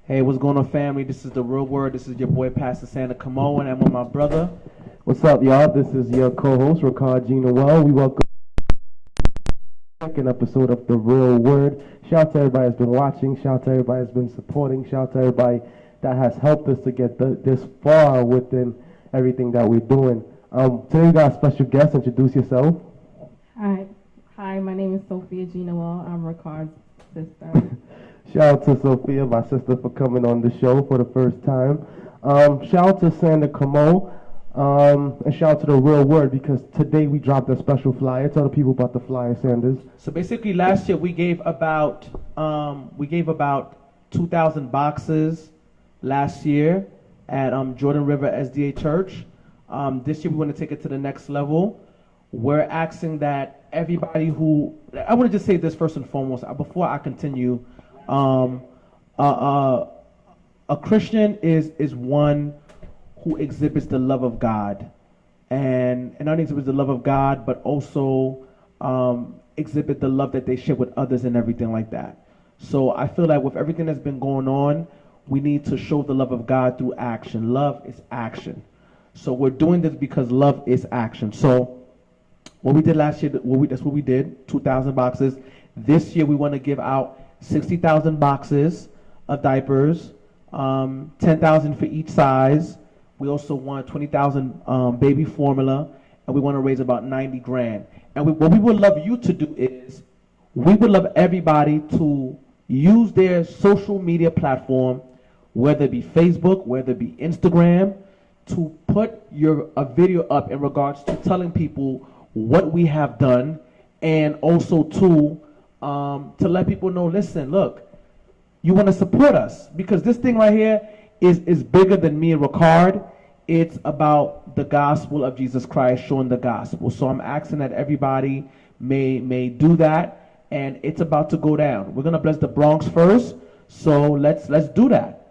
Hey, what's going on, family? This is the Real Word. This is your boy, Pastor Santa Cameau, and I'm with my brother. What's up, y'all? This is your co-host, Rickard, Jean-Noel. We welcome the second episode of The Real Word. Shout out to everybody that's been watching. Shout out to everybody that's been supporting. Shout out to everybody that has helped us to get this far within everything that we're doing. Today we got a special guest. Introduce yourself. Hi, my name is Sophia Jean-Noel. I'm Rickard's sister. Shout out to Sophia, my sister, for coming on the show for the first time. Shout out to Santa Cameau. And shout out to the Real Word, because today we dropped a special flyer. Tell the people about the flyer, Sanders. So basically, last year we gave about 2,000 boxes last year at Jordan River SDA Church. This year we want to take it to the next level. We're asking that everybody who, I want to just say this first and foremost before I continue. A Christian is one who exhibits the love of God, and not only exhibits the love of God, but also exhibit the love that they share with others and everything like that. So I feel like with everything that's been going on, we need to show the love of God through action. Love is action. So we're doing this because love is action. So what we did last year, that's what we did, 2,000 boxes. This year we want to give out 60,000 boxes of diapers, 10,000 for each size. We also want 20,000 baby formula, and we want to raise about 90 grand. And what we would love you to do is, we would love everybody to use their social media platform, whether it be Facebook, whether it be Instagram, to put a video up in regards to telling people what we have done, and also to let people know, listen, look, you want to support us, because this thing right here is bigger than me and Rickard. It's about the gospel of Jesus Christ, showing the gospel. So I'm asking that everybody may do that, and it's about to go down. We're gonna bless the Bronx first, so let's do that.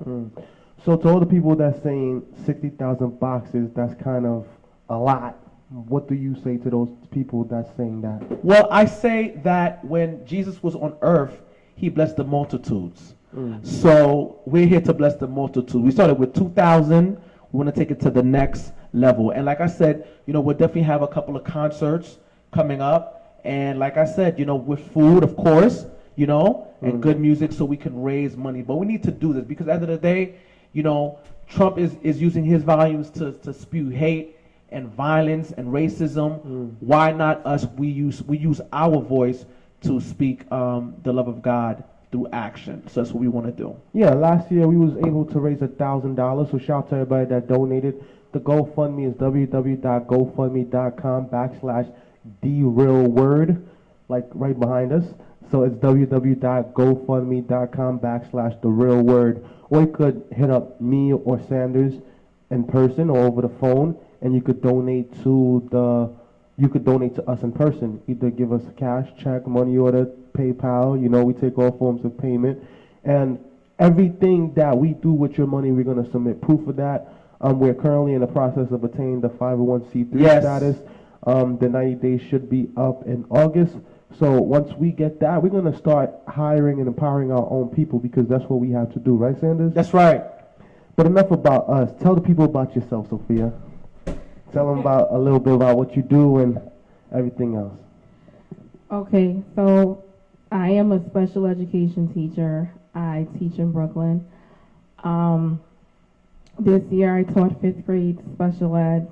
So to all the people that's saying 60,000 boxes, that's kind of a lot. What do you say to those people that's saying that? Well, I say that when Jesus was on earth, he blessed the multitudes. So we're here to bless the multitude. We started with 2,000. We want to take it to the next level. And like I said, we'll definitely have a couple of concerts coming up. And like I said, with food, of course, and good music, so we can raise money. But we need to do this because at the end of the day, Trump is using his volumes to spew hate and violence and racism. Why not us? We use our voice to speak the love of God through action. So that's what we want to do. Yeah, last year we was able to raise $1,000. So shout out to everybody that donated. The GoFundMe is www.gofundme.com/TheRealWord, like right behind us. So it's www.gofundme.com/TheRealWord. Or you could hit up me or Sanders in person or over the phone, and you could donate to us in person. Either give us a cash, check, money order, PayPal. We take all forms of payment. And everything that we do with your money, we're going to submit proof of that. We're currently in the process of attaining the 501c3 status. The 90 days should be up in August. So once we get that, we're going to start hiring and empowering our own people, because that's what we have to do. Right, Sanders? That's right. But enough about us. Tell the people about yourself, Sophia. Tell them about a little bit about what you do and everything else. Okay, so I am a special education teacher. I teach in Brooklyn. This year I taught 5th grade special ed.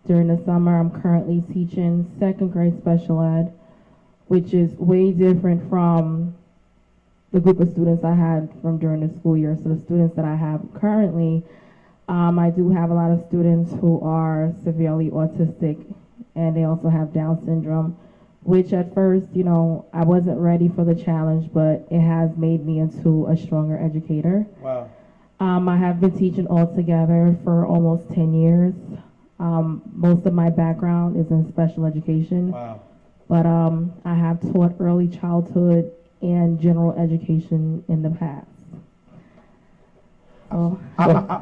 During the summer I'm currently teaching 2nd grade special ed, which is way different from the group of students I had from during the school year. So the students that I have currently, I do have a lot of students who are severely autistic, and they also have Down syndrome, which at first, I wasn't ready for the challenge, but it has made me into a stronger educator. Wow. I have been teaching altogether for almost 10 years. Most of my background is in special education. Wow. But I have taught early childhood and general education in the past. I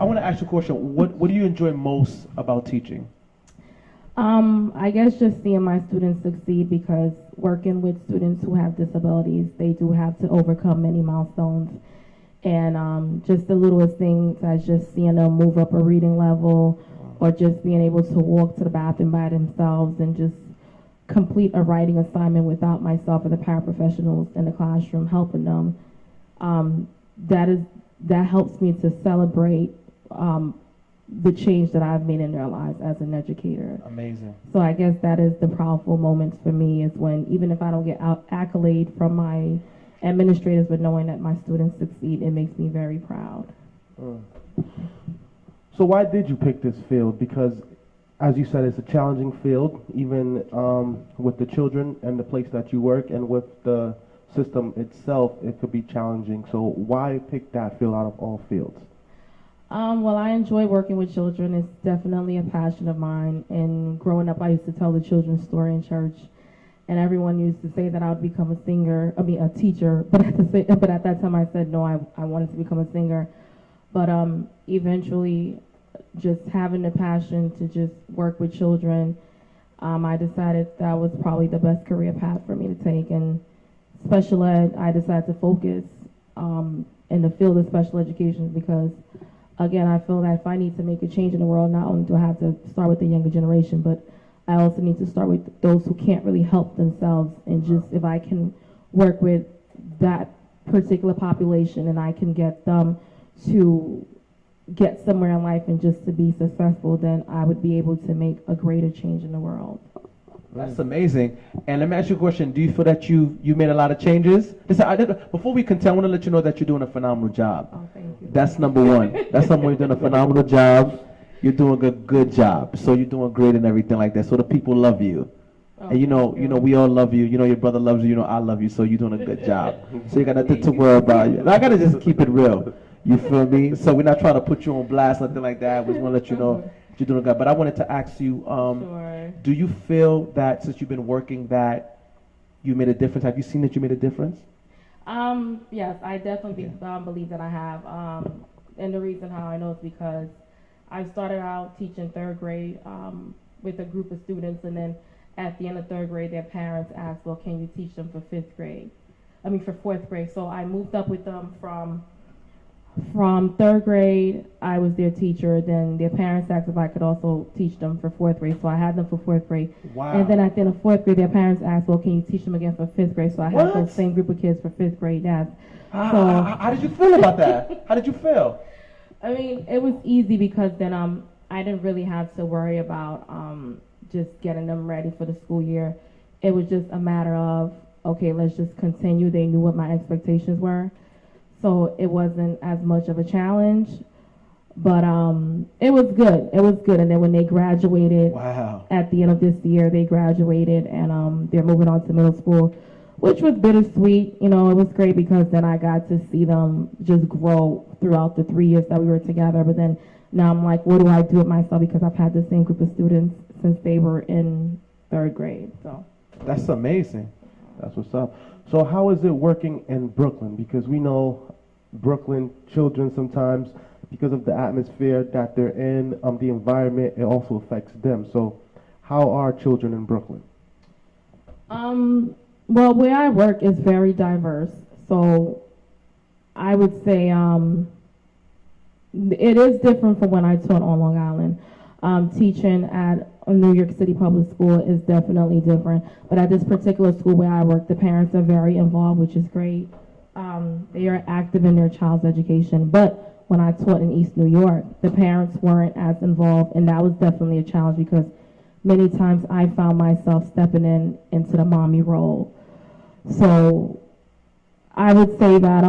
want to ask you a question. What do you enjoy most about teaching? I guess just seeing my students succeed, because working with students who have disabilities, they do have to overcome many milestones And just the littlest things as just seeing them move up a reading level, or just being able to walk to the bathroom by themselves and just complete a writing assignment without myself or the paraprofessionals in the classroom helping them. That helps me to celebrate the change that I've made in their lives as an educator. Amazing. So I guess that is the powerful moments for me, is when, even if I don't get accolade from my administrators, but knowing that my students succeed, it makes me very proud. So why did you pick this field? Because, as you said, it's a challenging field, even with the children and the place that you work, and with the system itself, it could be challenging. So why pick that field out of all fields? Well, I enjoy working with children. It's definitely a passion of mine. And growing up, I used to tell the children's story in church, and everyone used to say that I would become a teacher. But at that time, I said no. I wanted to become a singer. But eventually, just having the passion to just work with children, I decided that was probably the best career path for me to take. And special ed, I decided to focus in the field of special education because, again, I feel that if I need to make a change in the world, not only do I have to start with the younger generation, but I also need to start with those who can't really help themselves. And just, if I can work with that particular population and I can get them to get somewhere in life and just to be successful, then I would be able to make a greater change in the world. That's amazing. And let me ask you a question. Do you feel that you made a lot of changes? Before we continue, I want to let you know that you're doing a phenomenal job. Oh, thank you. That's number one. That's number one. You're doing a phenomenal job. You're doing a good job. So you're doing great and everything like that. So the people love you. Oh, and you know, we all love you. You know, your brother loves you. You know, I love you. So you're doing a good job. So you got nothing to worry about. And I got to just keep it real. You feel me? So we're not trying to put you on blast, nothing like that. We just want to let you know you're doing good. But I wanted to ask you, Sure. do you feel that since you've been working that you made a difference? Have you seen that you made a difference? Yes, I definitely believe that I have. And the reason how I know is because I started out teaching third grade with a group of students, and then at the end of third grade, their parents asked, well, can you teach them for fourth grade. So I moved up with them from third grade. I was their teacher. Then their parents asked if I could also teach them for fourth grade. So I had them for fourth grade. Wow. And then at the end of fourth grade, their parents asked, well, can you teach them again for fifth grade? So I had the same group of kids for fifth grade. Yes. How did you feel about that? How did you feel? I mean, it was easy because then I didn't really have to worry about just getting them ready for the school year. It was just a matter of, okay, let's just continue. They knew what my expectations were. So it wasn't as much of a challenge, but it was good. It was good. And then when they graduated, wow, at the end of this year, they graduated, and they're moving on to middle school, which was bittersweet. You know, it was great because then I got to see them just grow throughout the 3 years that we were together. But then now I'm like, what do I do with myself? Because I've had the same group of students since they were in third grade. So that's amazing. That's what's up. So how is it working in Brooklyn? Because we know Brooklyn children sometimes, because of the atmosphere that they're in, the environment, it also affects them. So how are children in Brooklyn? Well, where I work is very diverse. So I would say it is different from when I taught on Long Island. Teaching at a New York City public school is definitely different. But at this particular school where I work, the parents are very involved, which is great. They are active in their child's education. But when I taught in East New York, the parents weren't as involved, and that was definitely a challenge because many times I found myself stepping into the mommy role. So I would say that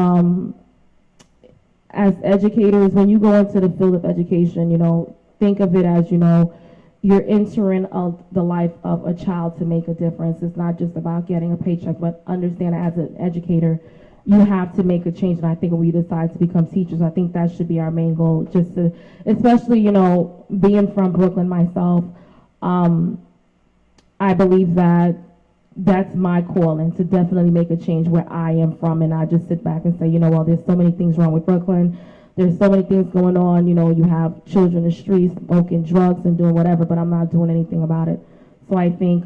as educators, when you go into the field of education, you know, think of it as, you know, you're entering the life of a child to make a difference. It's not just about getting a paycheck, but understand as an educator, you have to make a change. And I think when we decide to become teachers, I think that should be our main goal. Just to, especially, you know, being from Brooklyn myself, I believe that that's my calling, to definitely make a change where I am from, and not just sit back and say, you know, well, there's so many things wrong with Brooklyn. There's so many things going on. You know, you have children in the streets smoking drugs and doing whatever, but I'm not doing anything about it. So I think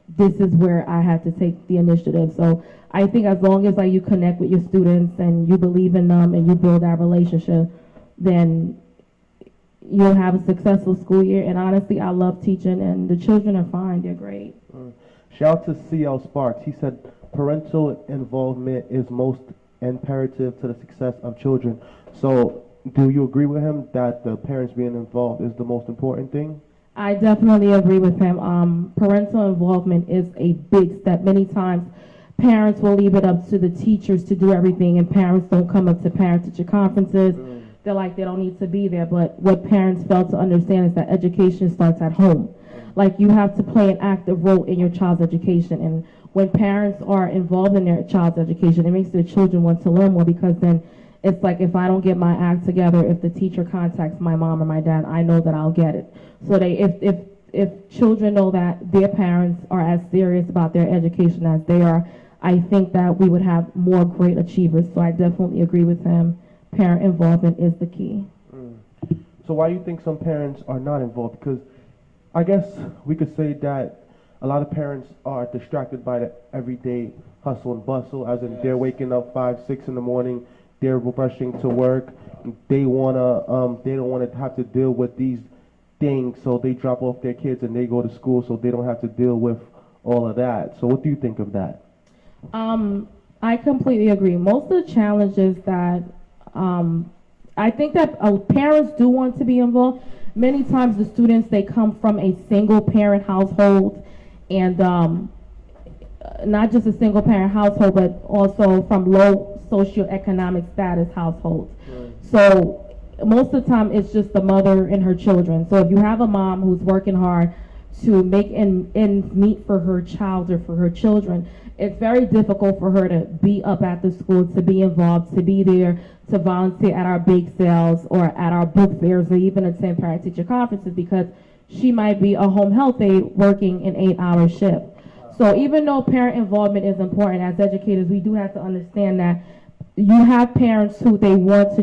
this is where I had to take the initiative. So I think as long as like you connect with your students and you believe in them and you build that relationship, then you'll have a successful school year. And honestly, I love teaching, and the children are fine. They're great. Shout out to CL Sparks. He said parental involvement is most imperative to the success of children. So do you agree with him that the parents being involved is the most important thing? I definitely agree with him. Parental involvement is a big step. Many times parents will leave it up to the teachers to do everything, and parents don't come up to parent-teacher conferences. They're like, they don't need to be there. But what parents fail to understand is that education starts at home. Like, you have to play an active role in your child's education. And when parents are involved in their child's education, it makes their children want to learn more, because then it's like, if I don't get my act together, if the teacher contacts my mom or my dad, I know that I'll get it. So if children know that their parents are as serious about their education as they are, I think that we would have more great achievers. So I definitely agree with him. Parent involvement is the key. So why do you think some parents are not involved? Because I guess we could say that a lot of parents are distracted by the everyday hustle and bustle, as in they're waking up 5, 6 in the morning, they're rushing to work, they don't want to have to deal with these things, so they drop off their kids and they go to school so they don't have to deal with all of that. So what do you think of that? I completely agree. Most of the challenges that I think that parents do want to be involved. Many times the students, they come from a single parent household, and not just a single parent household, but also from low socioeconomic status households. So most of the time it's just the mother and her children. So if you have a mom who's working hard to make ends meet for her child or for her children, it's very difficult for her to be up at the school, to be involved, to be there, to volunteer at our bake sales or at our book fairs, or even attend parent-teacher conferences, because she might be a home health aide working an 8-hour shift. So even though parent involvement is important, as educators, we do have to understand that you have parents who they want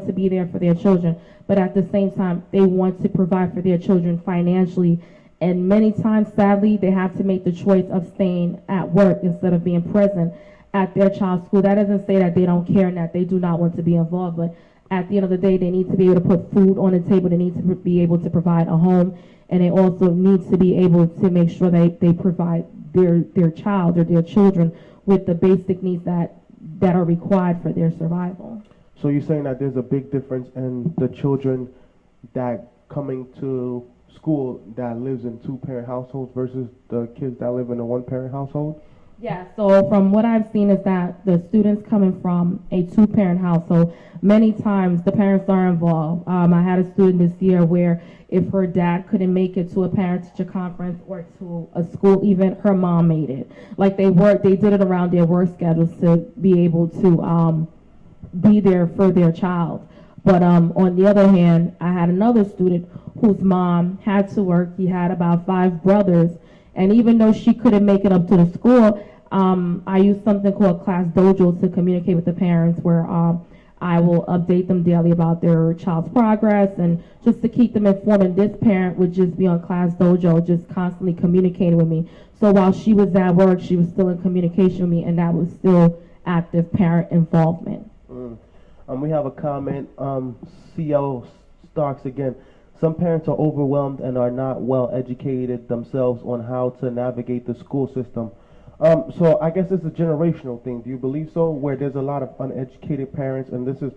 to be there for their children, but at the same time, they want to provide for their children financially. And many times, sadly, they have to make the choice of staying at work instead of being present at their child's school. That doesn't say that they don't care and that they do not want to be involved, but at the end of the day, they need to be able to put food on the table. They need to be able to provide a home, and they also need to be able to make sure they provide their child or their children with the basic needs that are required for their survival. So you're saying that there's a big difference in the children that coming to school that lives in 2-parent households versus the kids that live in a 1-parent household? Yeah, so from what I've seen is that the students coming from a 2-parent household, many times the parents are involved. I had a student this year where if her dad couldn't make it to a parent-teacher conference or to a school event, her mom made it. Like they did it around their work schedules to be able to be there for their child. But on the other hand, I had another student whose mom had to work. He had about 5 brothers, and even though she couldn't make it up to the school, I used something called Class Dojo to communicate with the parents, where I will update them daily about their child's progress and just to keep them informed. And this parent would just be on Class Dojo, just constantly communicating with me. So while she was at work, she was still in communication with me, and that was still active parent involvement. We have a comment, CL Starks again. Some parents are overwhelmed and are not well educated themselves on how to navigate the school system. So I guess it's a generational thing. Do you believe so? Where there's a lot of uneducated parents, and this is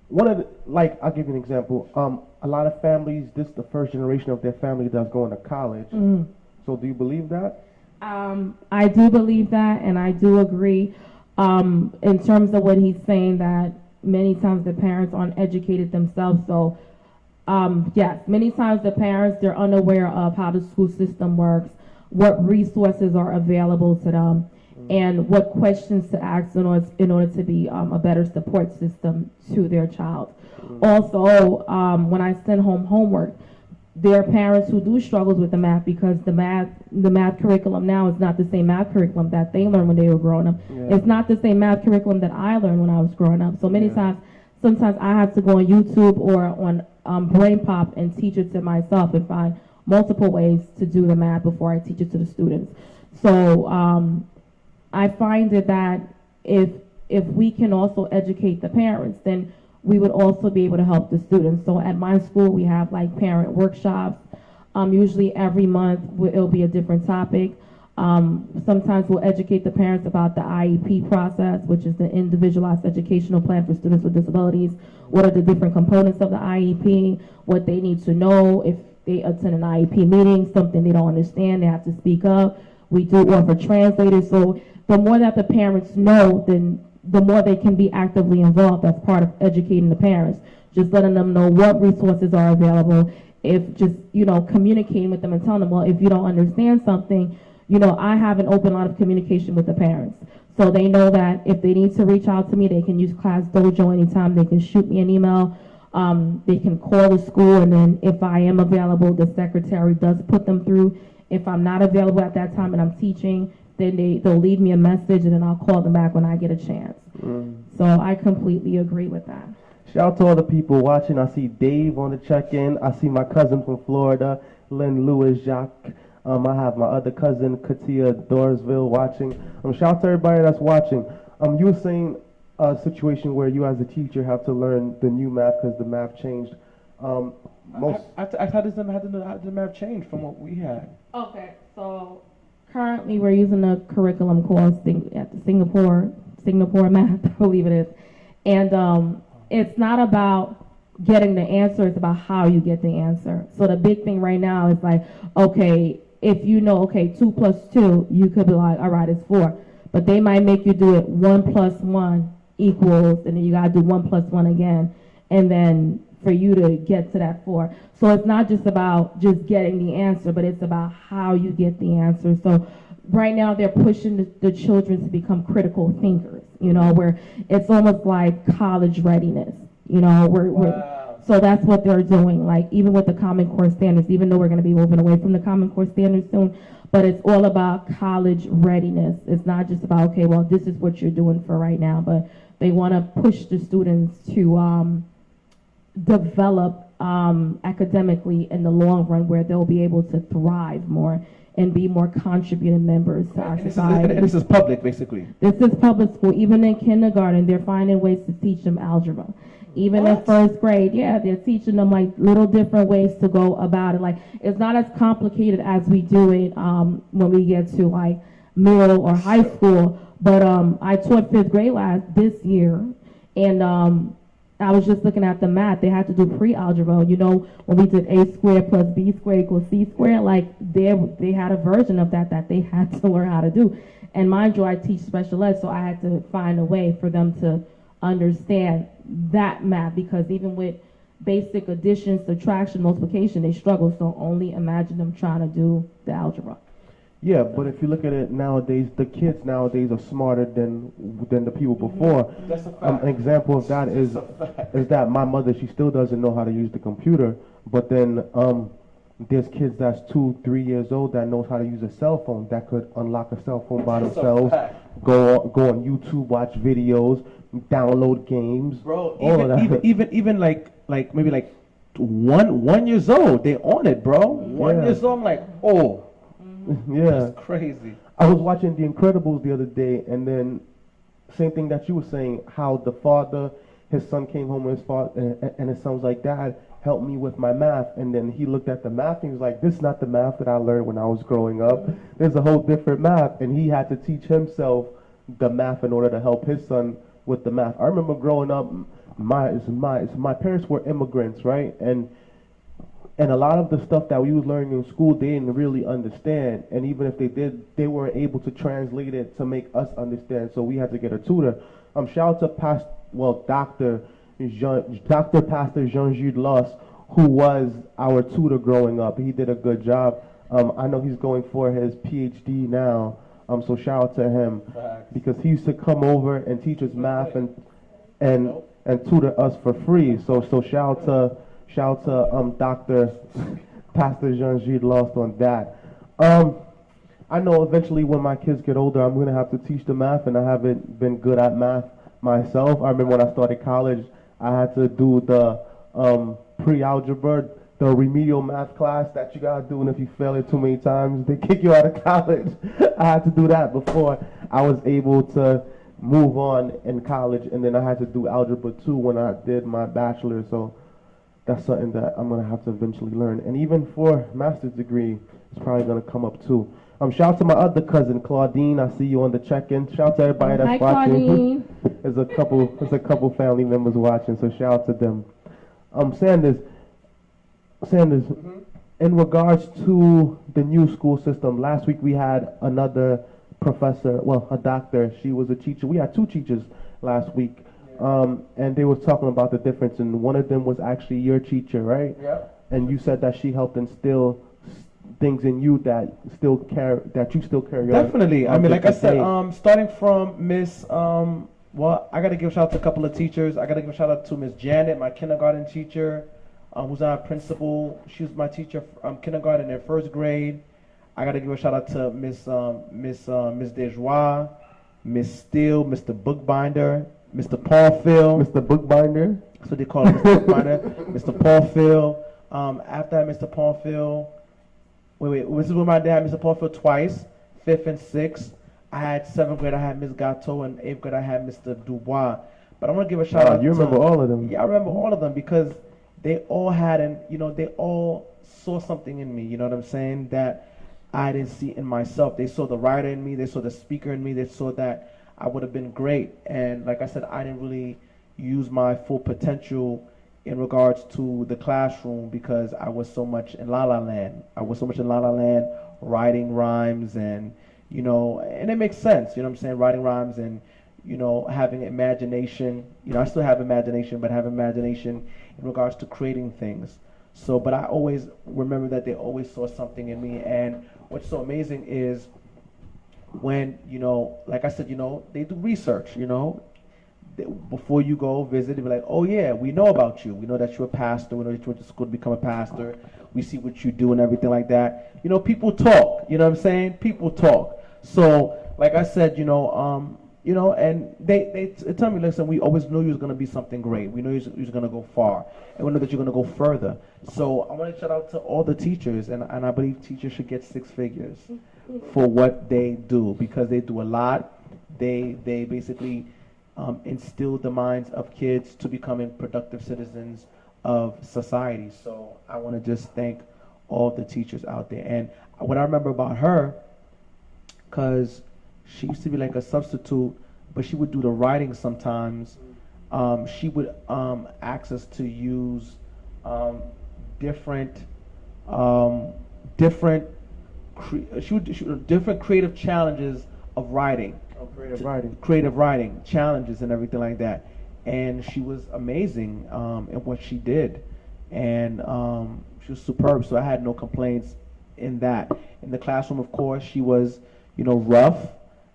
one of the, like, I'll give you an example. A lot of families, this is the first generation of their family that's going to college. So do you believe that? I do believe that, and I do agree in terms of what he's saying, that many times the parents aren't educated themselves. So yes, many times the parents, they're unaware of how the school system works, what resources are available to them, and what questions to ask in order to be a better support system to their child. Also, when I send home homework, there are parents who do struggle with the math, because the math curriculum now is not the same math curriculum that they learned when they were growing up. It's not the same math curriculum that I learned when I was growing up. So many times, sometimes I have to go on YouTube or on Brain Pop and teach it to myself and find multiple ways to do the math before I teach it to the students. So I find it that if we can also educate the parents, then we would also be able to help the students. So at my school, we have like parent workshops. Usually every month it'll be a different topic. Sometimes we'll educate the parents about the IEP process, which is the Individualized Educational Plan for Students with Disabilities. What are the different components of the IEP, what they need to know if they attend an IEP meeting, something they don't understand, they have to speak up. We do offer translators. So the more that the parents know, then the more they can be actively involved. That's part of educating the parents. Just letting them know what resources are available. If just, communicating with them and telling them, well, if you don't understand something, I have an open line of communication with the parents. So they know that if they need to reach out to me, they can use Class Dojo anytime. They can shoot me an email. They can call the school, and then if I am available, the secretary does put them through. If I'm not available at that time and I'm teaching, then they'll leave me a message, and then I'll call them back when I get a chance. So I completely agree with that. Shout out to all the people watching. I see Dave on the check-in. I see my cousin from Florida, Lynn Lewis Jacques. I have my other cousin, Katia Dorsville, watching. Shout out to everybody that's watching. You were saying a situation where you as a teacher have to learn the new math because the math changed. How does the math change from what we had? Okay, so currently we're using a curriculum called at the Singapore math, I believe it is. And it's not about getting the answer, it's about how you get the answer. So the big thing right now is like, okay, if 2 plus 2, you could be like, all right, it's 4. But they might make you do it 1 plus 1 equals, and then you got to do 1 plus 1 again. And then for you to get to that 4. So it's not just about just getting the answer, but it's about how you get the answer. So right now they're pushing the children to become critical thinkers, where it's almost like college readiness, so that's what they're doing, like even with the Common Core standards, even though we're going to be moving away from the Common Core standards soon, but it's all about college readiness. It's not just about, okay, well, this is what you're doing for right now, but they want to push the students to develop academically in the long run, where they'll be able to thrive more and be more contributing members to our society. And this is public, basically. This is public school. Even in kindergarten, they're finding ways to teach them algebra. Even in first grade, they're teaching them like little different ways to go about it. Like it's not as complicated as we do it when we get to like middle or high school. But I taught 5th grade this year, and I was just looking at the math. They had to do pre-algebra. When we did a squared plus b squared equals c squared, like they had a version of that they had to learn how to do. And mind you, I teach special ed, so I had to find a way for them to understand that math, because even with basic addition, subtraction, multiplication, they struggle. So only imagine them trying to do the algebra. Yeah, but if you look at it nowadays, the kids nowadays are smarter than the people before. That's a fact. An example of that is that my mother, she still doesn't know how to use the computer, but then there's kids that's 2, 3 years old that knows how to use a cell phone, that could unlock a cell phone by themselves, go on YouTube, watch videos, download games. Bro, even like maybe like 1 years old, they own it, bro. 1 years old, I'm like, oh. Yeah, that's crazy. I was watching The Incredibles the other day, and then same thing that you were saying, how the father, his son came home with his father, and his son was like, Dad, help me with my math. And then he looked at the math and he was like, this is not the math that I learned when I was growing up. There's a whole different math. And he had to teach himself the math in order to help his son with the math. I remember growing up, my parents were immigrants, right? And a lot of the stuff that we was learning in school, they didn't really understand. And even if they did, they weren't able to translate it to make us understand. So we had to get a tutor. Shout out to Dr. Pastor Jean-Jude Loss, who was our tutor growing up. He did a good job. I know he's going for his PhD now. So shout out to him, because he used to come over and teach us math and tutor us for free. So shout out to Dr. Pastor Jean-Jude Lost on that. I know eventually when my kids get older, I'm going to have to teach them math, and I haven't been good at math myself. I remember when I started college, I had to do the pre-algebra, the remedial math class that you gotta do, and if you fail it too many times, they kick you out of college. I had to do that before I was able to move on in college, and then I had to do algebra 2 when I did my bachelor, so that's something that I'm gonna have to eventually learn. And even for master's degree, it's probably gonna come up too. Shout out to my other cousin Claudine. I see you on the check-in. Shout out to everybody that's Hi, watching. Claudine. There's a couple family members watching, so shout out to them. Sanders, in regards to the new school system, last week we had another professor, well, a doctor. She was a teacher. We had 2 teachers last week, and they were talking about the difference, and one of them was actually your teacher, right? Yeah. And you said that she helped instill things in you that you still carry on. Definitely. I mean, like I said, starting from Miss, well, I got to give a shout out to a couple of teachers. I got to give a shout out to Miss Janet, my kindergarten teacher, who's our principal. She was my teacher kindergarten and 1st grade. I got to give a shout out to Miss Desjoie, Miss Steele, Mr. Bookbinder, Mr. Paul Phil. Mr. Bookbinder? That's what they call him, Mr. Bookbinder. Mr. Paul Phil. After I had Mr. Paul Phil, this is when my dad had Mr. Paul Phil twice, 5th and 6th. I had 7th grade, I had Miss Gatto, and 8th grade, I had Mr. Dubois. But I want to give a shout out. You remember all of them? Yeah, I remember all of them because they all had, they all saw something in me, you know what I'm saying, that I didn't see in myself. They saw the writer in me, they saw the speaker in me, they saw that I would have been great. And like I said, I didn't really use my full potential in regards to the classroom because I was so much in La La Land. I was so much in La La Land, writing rhymes and, and it makes sense, you know what I'm saying, writing rhymes and, having imagination. I still have imagination, but have imagination in regards to creating things. So, but I always remember that they always saw something in me. And what's so amazing is when, like I said, they do research, before you go visit, they be like, oh yeah, we know about you. We know that you're a pastor. We know that you went to school to become a pastor. We see what you do and everything like that. People talk, you know what I'm saying? People talk. So, like I said, and they tell me, listen, we always knew you was going to be something great. We knew you was going to go far. And we know that you're going to go further. So I want to shout out to all the teachers, and I believe teachers should get 6 figures for what they do because they do a lot. They basically instill the minds of kids to becoming productive citizens of society. So I want to just thank all the teachers out there. And what I remember about her, because she used to be like a substitute, but she would do the writing sometimes. She would ask us to use different creative challenges of writing. Creative writing challenges and everything like that. And she was amazing in what she did. And she was superb, so I had no complaints in that. In the classroom, of course, she was, rough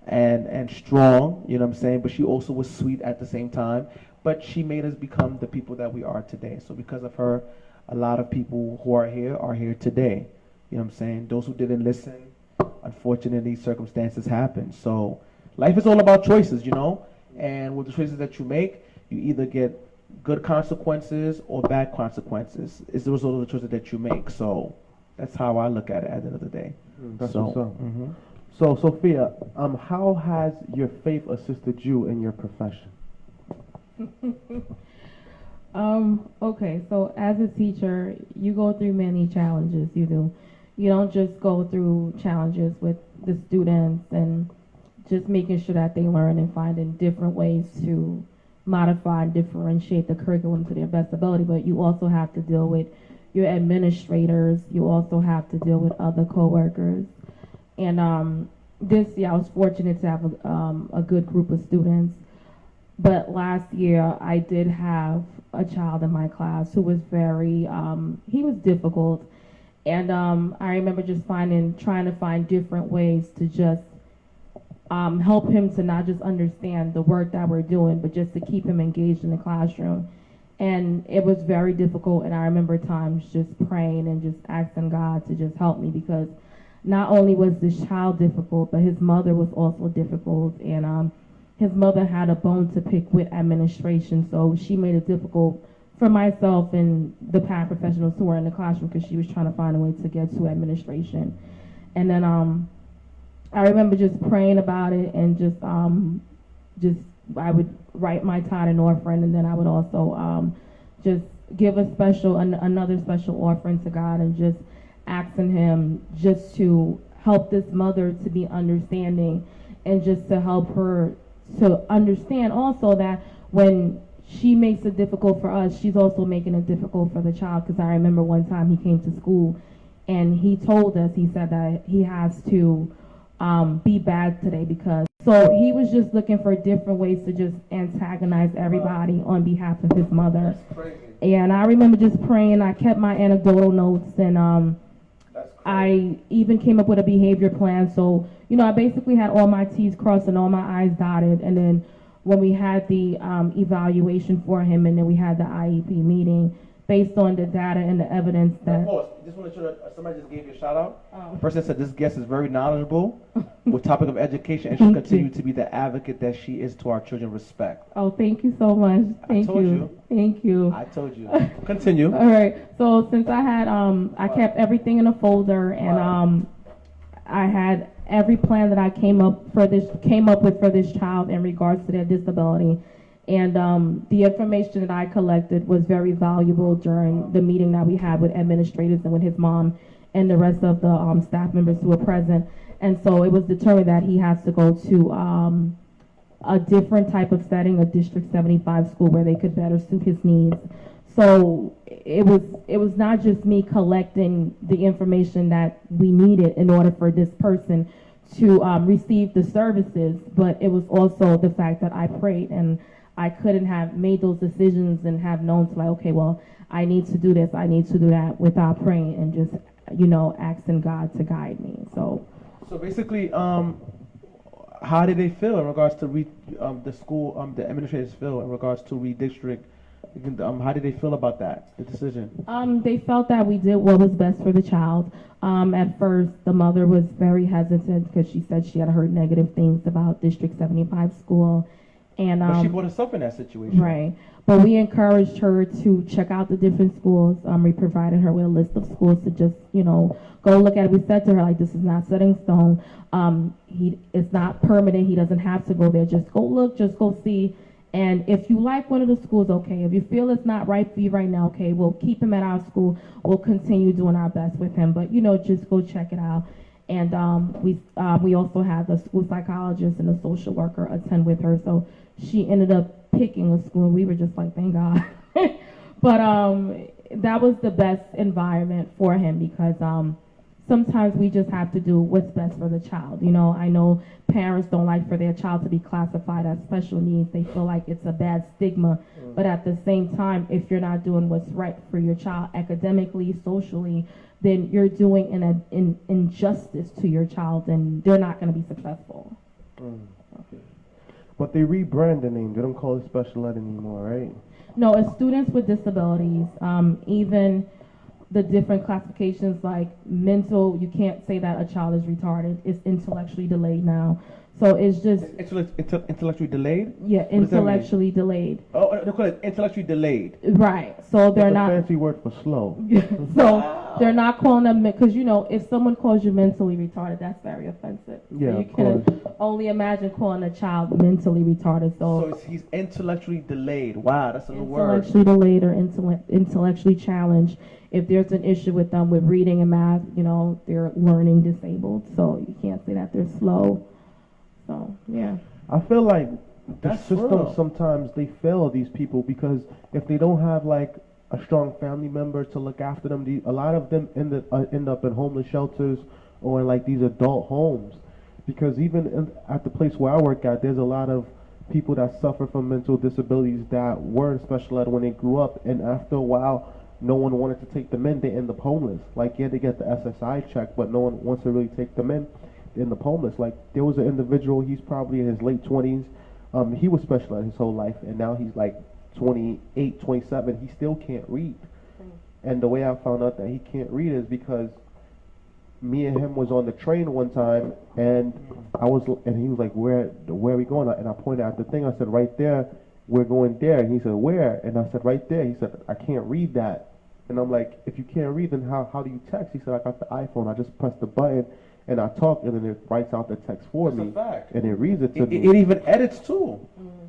and strong, you know what I'm saying? But she also was sweet at the same time. But she made us become the people that we are today. So because of her, a lot of people who are here today. You know what I'm saying? Those who didn't listen, unfortunately, circumstances happen. So life is all about choices, and with the choices that you make, you either get good consequences or bad consequences. It's the result of the choices that you make. So that's how I look at it at the end of the day. That's what's up. Mm-hmm. So Sophia, how has your faith assisted you in your profession? Okay, so as a teacher, you go through many challenges. You do. You don't just go through challenges with the students and just making sure that they learn and finding different ways to modify and differentiate the curriculum to their best ability, but you also have to deal with your administrators. You also have to deal with other coworkers. And this year I was fortunate to have a good group of students. But last year I did have a child in my class who was very, he was difficult. And I remember just trying to find different ways to just help him to not just understand the work that we're doing, but just to keep him engaged in the classroom. And it was very difficult, and I remember times just praying and just asking God to just help me, because not only was this child difficult, but his mother was also difficult, and his mother had a bone to pick with administration, so she made it difficult for myself and the paraprofessionals who were in the classroom, because she was trying to find a way to get to administration. And then I remember just praying about it, and just I would write my tithe and offering, and then I would also just give another special offering to God, and just asking Him just to help this mother to be understanding, and just to help her to understand also that when she makes it difficult for us, she's also making it difficult for the child. Because I remember one time he came to school and he told us, he said that he has to be bad today because, so he was just looking for different ways to just antagonize everybody on behalf of his mother. That's crazy. And I remember just praying. I kept my anecdotal notes, and I even came up with a behavior plan. So, you know, I basically had all my T's crossed and all my I's dotted. And then when we had the evaluation for him, and then we had the IEP meeting, based on the data and the evidence that... Pause. Just want to show that somebody just gave you a shout out. The person said this guest is very knowledgeable with topic of education, and she'll continue to be the advocate that she is to our children. Respect. Oh, thank you so much. Thank you. Thank you. I told you. Continue. All right. So since I had I kept everything in a folder, and I had every plan that I came up with for this child in regards to their disability. And the information that I collected was very valuable during the meeting that we had with administrators and with his mom and the rest of the staff members who were present. And so it was determined that he has to go to a different type of setting, a District 75 school where they could better suit his needs. So it was not just me collecting the information that we needed in order for this person to receive the services, but it was also the fact that I prayed, and I couldn't have made those decisions and have known to, like, okay, well, I need to do this, I need to do that, without praying and just, you know, asking God to guide me. So basically, how did they feel in regards to the school, the administrators feel in regards to redistrict? How did they feel about that, the decision? They felt that we did what was best for the child. At first, the mother was very hesitant because she said she had heard negative things about District 75 school. And, but she put herself in that situation. Right. But we encouraged her to check out the different schools. We provided her with a list of schools to just, you know, go look at it. We said to her, like, this is not set in stone. It's not permanent. He doesn't have to go there. Just go look, just go see. And if you like one of the schools, okay. If you feel it's not right for you right now, okay, we'll keep him at our school. We'll continue doing our best with him. But, you know, just go check it out. And we also had the school psychologist and the social worker attend with her. So she ended up picking a school. We were just like, thank God. But that was the best environment for him, because sometimes we just have to do what's best for the child. You know, I know parents don't like for their child to be classified as special needs. They feel like it's a bad stigma. But at the same time, if you're not doing what's right for your child academically, socially, then you're doing an injustice to your child, and they're not going to be successful. Okay. But they rebrand the name. They don't call it special ed anymore, right? No, it's students with disabilities. Even the different classifications, like mental, you can't say that a child is retarded. It's intellectually delayed now. So it's just... Intellectually delayed? Yeah, intellectually delayed. Oh, they call it intellectually delayed. Right. So they're not... That's a fancy word for slow. So they're not calling them... Because, you know, if someone calls you mentally retarded, that's very offensive. Yeah, so you can only imagine calling a child mentally retarded. So he's intellectually delayed. Wow, that's a new word. Intellectually delayed or intellectually challenged. If there's an issue with them with reading and math, you know, they're learning disabled. So you can't say that they're slow. So, yeah. I feel like the That's system real. sometimes they fail these people, because if they don't have like a strong family member to look after them, a lot of them end up in homeless shelters or in like these adult homes. Because even at the place where I work at, there's a lot of people that suffer from mental disabilities that were in special ed when they grew up, and after a while, no one wanted to take them in. They end up homeless. Like, yeah, they get the SSI check, but no one wants to really take them in. End up homeless. Like, there was an individual, he's probably in his late 20s. He was special ed his whole life, and now he's like 28, 27. He still can't read. And the way I found out that he can't read is because me and him was on the train one time, and he was like, where are we going? And I pointed at the thing. I said, right there we're going there. And he said, where? And I said, right there. He said, I can't read that. And I'm like, if you can't read, then how do you text? He said, I got the iPhone. I just press the button and I talk, and then it writes out the text for me. That's a fact. And it reads it to me. It even edits too.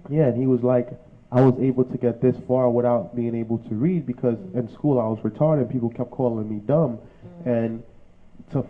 Yeah, and he was like, I was able to get this far without being able to read because in school I was retarded. People kept calling me dumb. And to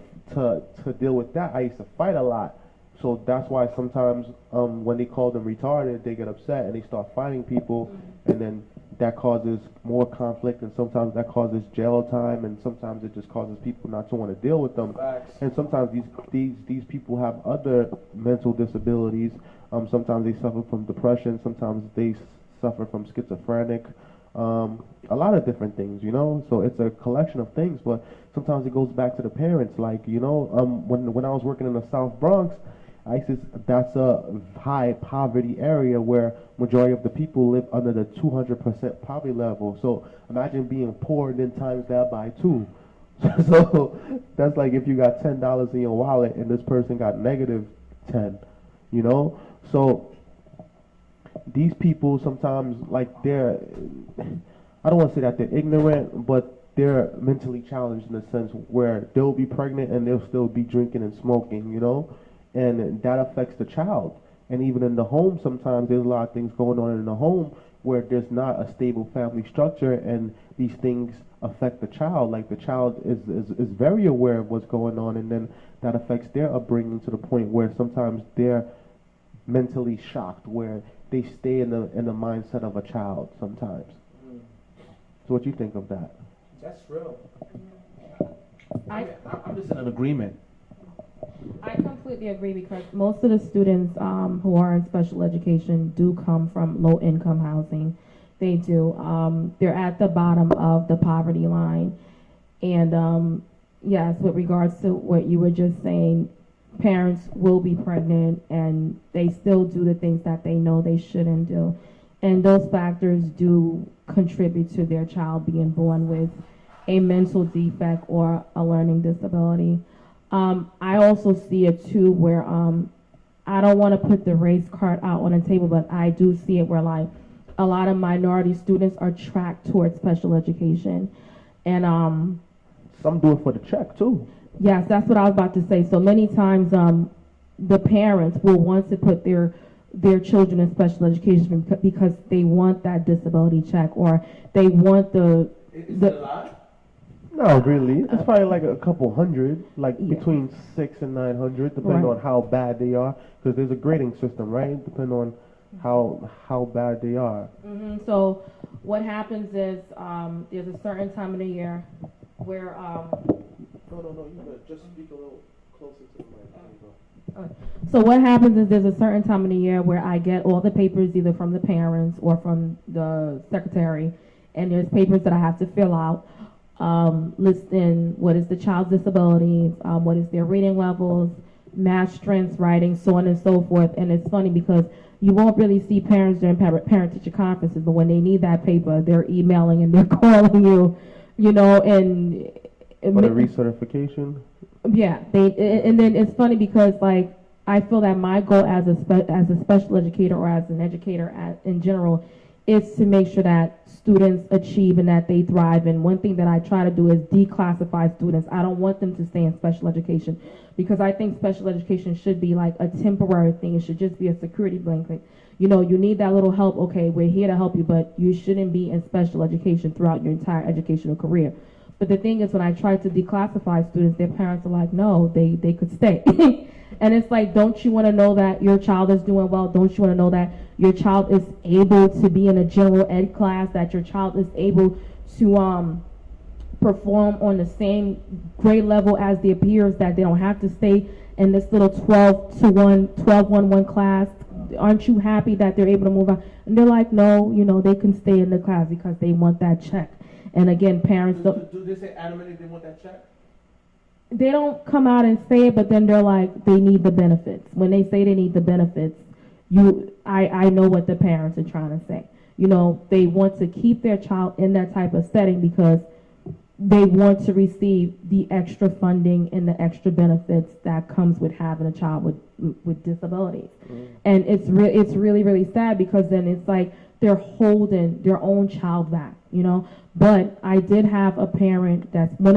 deal with that, I used to fight a lot. So that's why sometimes when they call them retarded, they get upset and they start fighting people, and then that causes more conflict, and sometimes that causes jail time, and sometimes it just causes people not to want to deal with them. Facts. And sometimes these people have other mental disabilities. Sometimes they suffer from depression. Sometimes they suffer from schizophrenic. A lot of different things, you know. So it's a collection of things, but sometimes it goes back to the parents. Like, you know, when I was working in the South Bronx, that's a high poverty area where majority of the people live under the 200% poverty level. So imagine being poor and then times that by 2. So that's like if you got $10 in your wallet and this person got negative 10, you know. So these people sometimes, like, I don't want to say that they're ignorant, but they're mentally challenged in a sense where they'll be pregnant and they'll still be drinking and smoking, you know. And that affects the child. And even in the home, sometimes there's a lot of things going on in the home where there's not a stable family structure, and these things affect the child. Like, the child is very aware of what's going on, and then that affects their upbringing to the point where sometimes they're mentally shocked, where they stay in the mindset of a child sometimes. So what you think of that? That's real. I'm just in an agreement. I completely agree because most of the students who are in special education do come from low-income housing. They do. They're at the bottom of the poverty line. And yes, with regards to what you were just saying, parents will be pregnant and they still do the things that they know they shouldn't do. And those factors do contribute to their child being born with a mental defect or a learning disability. I also see it too where I don't want to put the race card out on the table, but I do see it where, like, a lot of minority students are tracked towards special education. And some do it for the check too. yes, that's what I was about to say. So many times the parents will want to put their children in special education because they want that disability check, or they want the Is it a lot? No, really. It's probably like a couple hundred, like between 600 and 900, depending on how bad they are. Because there's a grading system, right? Depending on how bad they are. So what happens is there's a certain time of the year where No, you gotta just speak a little closer to the mic. So what happens is there's a certain time of the year where I get all the papers either from the parents or from the secretary, and there's papers that I have to fill out. Listing what is the child's disability, what is their reading levels, math, strengths, writing, so on and so forth. And it's funny because you won't really see parents during parent-teacher conferences, but when they need that paper, they're emailing and they're calling you, you know, and for the recertification. Yeah, and then it's funny because, like, I feel that my goal as a special educator or as an educator in general is to make sure that students achieve and that they thrive. And one thing that I try to do is declassify students. I don't want them to stay in special education because I think special education should be like a temporary thing. It should just be a security blanket. You know, you need that little help. Okay, we're here to help you, but you shouldn't be in special education throughout your entire educational career. But the thing is, when I try to declassify students, their parents are like, no, they could stay. And it's like, don't you want to know that your child is doing well? Don't you want to know that your child is able to be in a general ed class, that your child is able to perform on the same grade level as their peers, that they don't have to stay in this little 12-1 class? Aren't you happy that they're able to move on? And they're like, no, you know, they can stay in the class because they want that check. And again, parents don't. Do they say adamantly they want that check? They don't come out and say it, but then they're like, they need the benefits. When they say they need the benefits, I know what the parents are trying to say. You know, they want to keep their child in that type of setting because they want to receive the extra funding and the extra benefits that comes with having a child with disabilities. And it's really, really sad because then it's like they're holding their own child back, you know. But I did have a parent that's one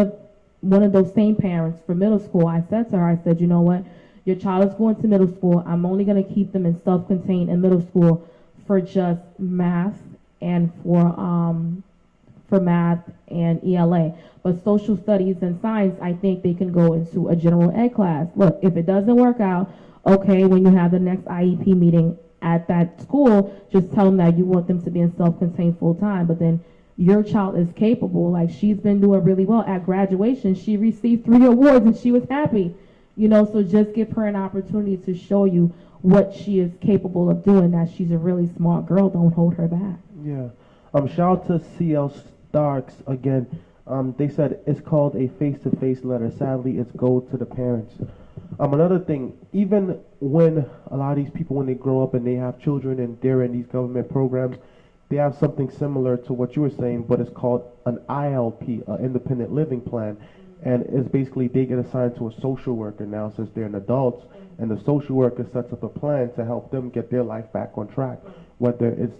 of those same parents for middle school. I said to her, I said, you know what, your child is going to middle school. I'm only going to keep them in self-contained in middle school for just math and for math and ELA. But social studies and science, I think they can go into a general ed class. Look, if it doesn't work out, okay, when you have the next IEP meeting at that school, just tell them that you want them to be in self-contained full-time. But then your child is capable. Like, she's been doing really well. At graduation, she received 3 awards and she was happy. You know, so just give her an opportunity to show you what she is capable of doing, that she's a really smart girl. Don't hold her back. Yeah. Shout out to CL Starks again. They said it's called a face-to-face letter. Sadly, it's go to the parents. Another thing, even when a lot of these people, when they grow up and they have children and they're in these government programs, they have something similar to what you were saying, but it's called an ILP, an independent living plan. And it's basically they get assigned to a social worker now since they're an adults, and the social worker sets up a plan to help them get their life back on track, whether it's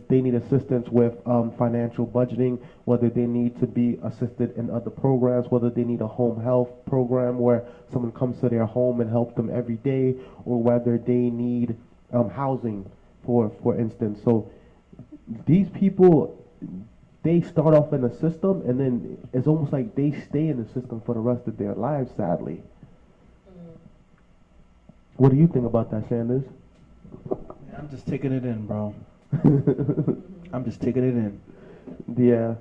they need assistance with financial budgeting, whether they need to be assisted in other programs, whether they need a home health program where someone comes to their home and helps them every day, or whether they need housing, for instance. So these people, they start off in the system, and then it's almost like they stay in the system for the rest of their lives, sadly. What do you think about that, Sanders? I'm just taking it in, bro. I'm just taking it in. Yeah.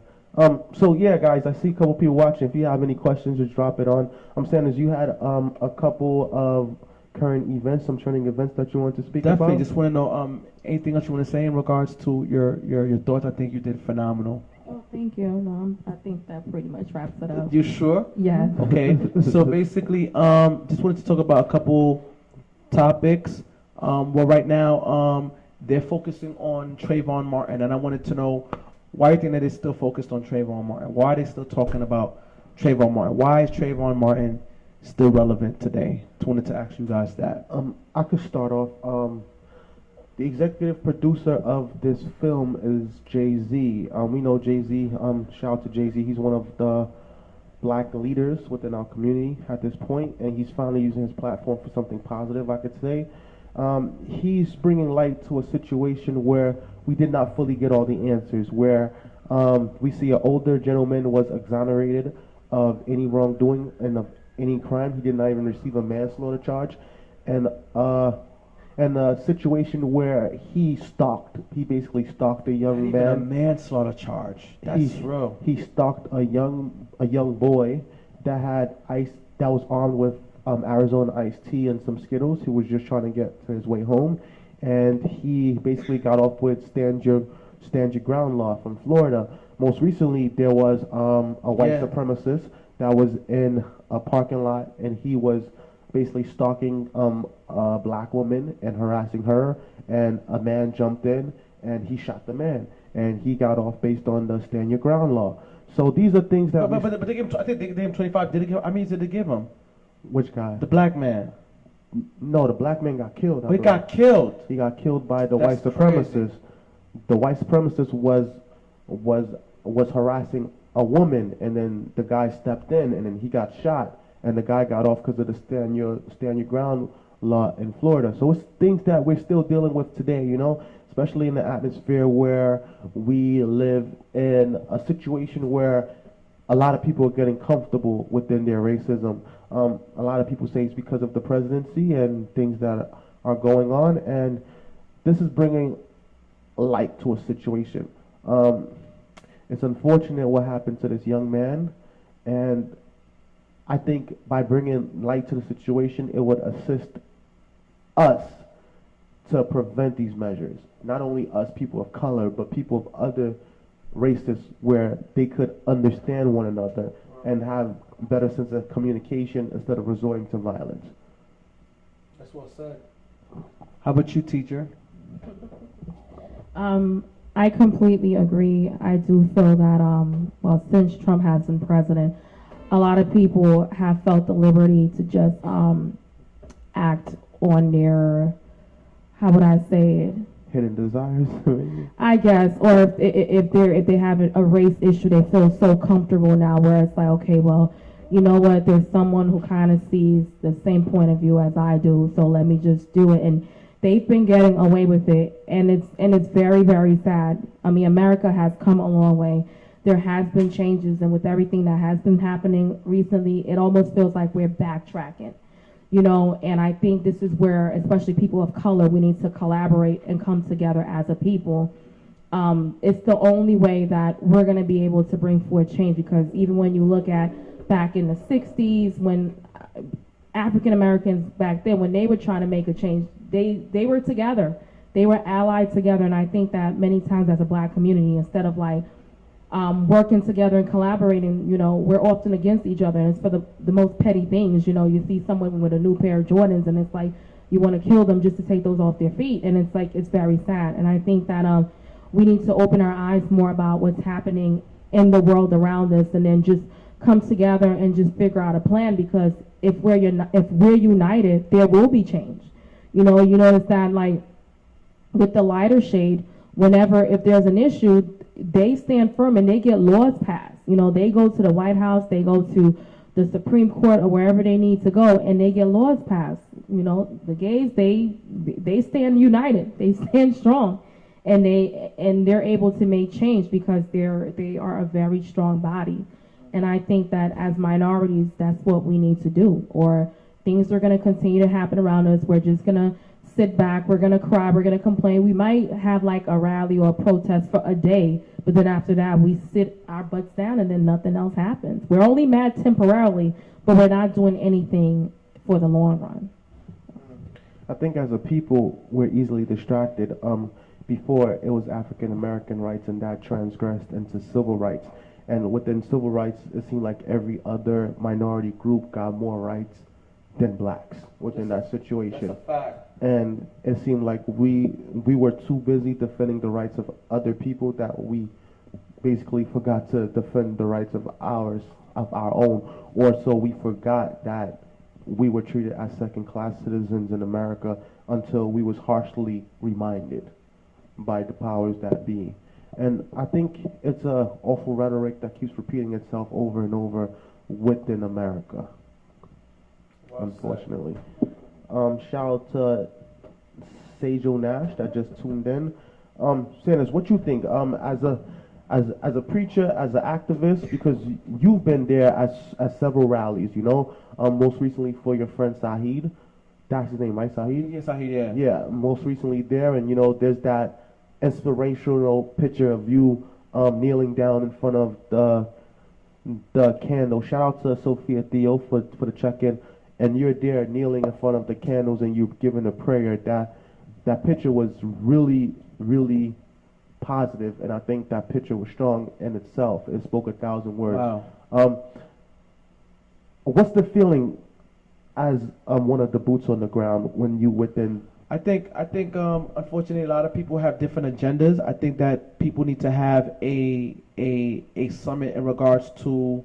So yeah, guys, I see a couple people watching. If you have any questions, just drop it on. Sanders, you had a couple of current events, some trending events that you want to speak about. Definitely. Just want to know anything else you want to say in regards to your thoughts. I think you did phenomenal. Oh, thank you. No, I think that pretty much wraps it up. You sure? Yes. Okay. So basically, just wanted to talk about a couple topics. Well, right now, they're focusing on Trayvon Martin, and I wanted to know why you think that they're still focused on Trayvon Martin. Why are they still talking about Trayvon Martin? Why is Trayvon Martin still relevant today? Just wanted to ask you guys that. I could start off. The executive producer of this film is Jay-Z. We know Jay-Z. Shout out to Jay-Z. He's one of the black leaders within our community at this point, and he's finally using his platform for something positive, I could say. He's bringing light to a situation where we did not fully get all the answers, where we see an older gentleman was exonerated of any wrongdoing and of any crime. He did not even receive a manslaughter charge, and a situation where he basically stalked a young man. Even a manslaughter charge. That's true. He stalked a young boy that was armed with Arizona iced tea and some Skittles. He was just trying to get to his way home, and he basically got off with stand your ground law from Florida. Most recently, there was a white supremacist that was in a parking lot, and he was basically stalking a black woman and harassing her, and a man jumped in and he shot the man, and he got off based on the stand your ground law. So these are things that but they gave him, I think they gave him 25. Did they give him? Which guy? The black man. No, the black man got killed. But he got killed. He got killed by the That's white supremacist. crazy. The white supremacist was harassing a woman, and then the guy stepped in, and then he got shot, and the guy got off because of the stand your ground law in Florida. So it's things that we're still dealing with today, you know, especially in the atmosphere where we live in a situation where a lot of people are getting comfortable within their racism. A lot of people say it's because of the presidency and things that are going on, and this is bringing light to a situation. It's unfortunate what happened to this young man, and I think by bringing light to the situation, it would assist us to prevent these measures. Not only us, people of color, but people of other races, where they could understand one another and have better sense of communication instead of resorting to violence. That's well said. How about you, teacher? I completely agree. I do feel that, since Trump has been president, a lot of people have felt the liberty to just act on their, how would I say it, hidden desires. I guess, or if they have a race issue, they feel so comfortable now where it's like, okay, well, you know what? There's someone who kind of sees the same point of view as I do, so let me just do it. And they've been getting away with it, and it's very, very sad. I mean, America has come a long way. There has been changes, and with everything that has been happening recently, it almost feels like we're backtracking. You know, and I think this is where, especially people of color, we need to collaborate and come together as a people. It's the only way that we're going to be able to bring forth change, because even when you look at back in the 60s, when African Americans back then, when they were trying to make a change, they were together. They were allied together, and I think that many times as a black community, instead of like working together and collaborating, you know, we're often against each other, and it's for the most petty things. You know, you see someone with a new pair of Jordans, and it's like you want to kill them just to take those off their feet, and it's like, it's very sad. And I think that we need to open our eyes more about what's happening in the world around us, and then just come together and just figure out a plan, because if we're united, there will be change. You know, you notice that, like, with the lighter shade, if there's an issue, they stand firm and they get laws passed. You know, they go to the White House, they go to the Supreme Court or wherever they need to go, and they get laws passed. You know, the gays, they stand united, they stand strong, and they're able to make change because they are a very strong body. And I think that as minorities, that's what we need to do. Or things are going to continue to happen around us. We're just going to sit back, we're going to cry, we're going to complain. We might have like a rally or a protest for a day, but then after that we sit our butts down and then nothing else happens. We're only mad temporarily, but we're not doing anything for the long run. I think as a people, we're easily distracted. Before, it was African American rights, and that transgressed into civil rights. And within civil rights, it seemed like every other minority group got more rights than blacks within that situation. That's a fact. And it seemed like we were too busy defending the rights of other people that we basically forgot to defend the rights of our own. Or so we forgot that we were treated as second-class citizens in America until we was harshly reminded by the powers that be. And I think it's a awful rhetoric that keeps repeating itself over and over within America, unfortunately. Shout out to Sejo Nash that just tuned in. Sanders, what you think? As a preacher, as an activist, because you've been there at several rallies, you know, most recently for your friend Sahid. That's his name, right? Sahid? Yeah, Sahid, yeah. Yeah, most recently there, and you know, there's that inspirational picture of you kneeling down in front of the candle. Shout out to Sophia Theo for the check-in. And you're there kneeling in front of the candles and you're giving a prayer. That picture was really, really positive, and I think that picture was strong in itself. It spoke 1,000 words. Wow. What's the feeling as one of the boots on the ground when you within? I think unfortunately a lot of people have different agendas. I think that people need to have a summit in regards to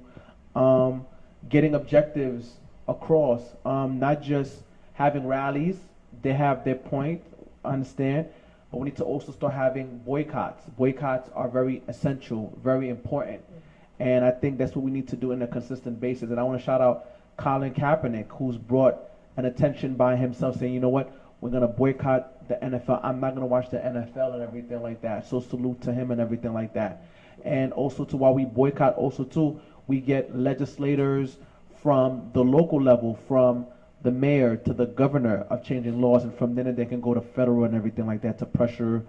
getting objectives across, not just having rallies. They have their point, I understand, but we need to also start having boycotts. Boycotts are very essential, very important, and I think that's what we need to do on a consistent basis. And I want to shout out Colin Kaepernick, who's brought an attention by himself, saying, you know what, we're going to boycott the NFL. I'm not going to watch the NFL and everything like that. So salute to him and everything like that. And also, while we boycott, also too, we get legislators from the local level, from the mayor to the governor, of changing laws, and from then they can go to federal and everything like that to pressure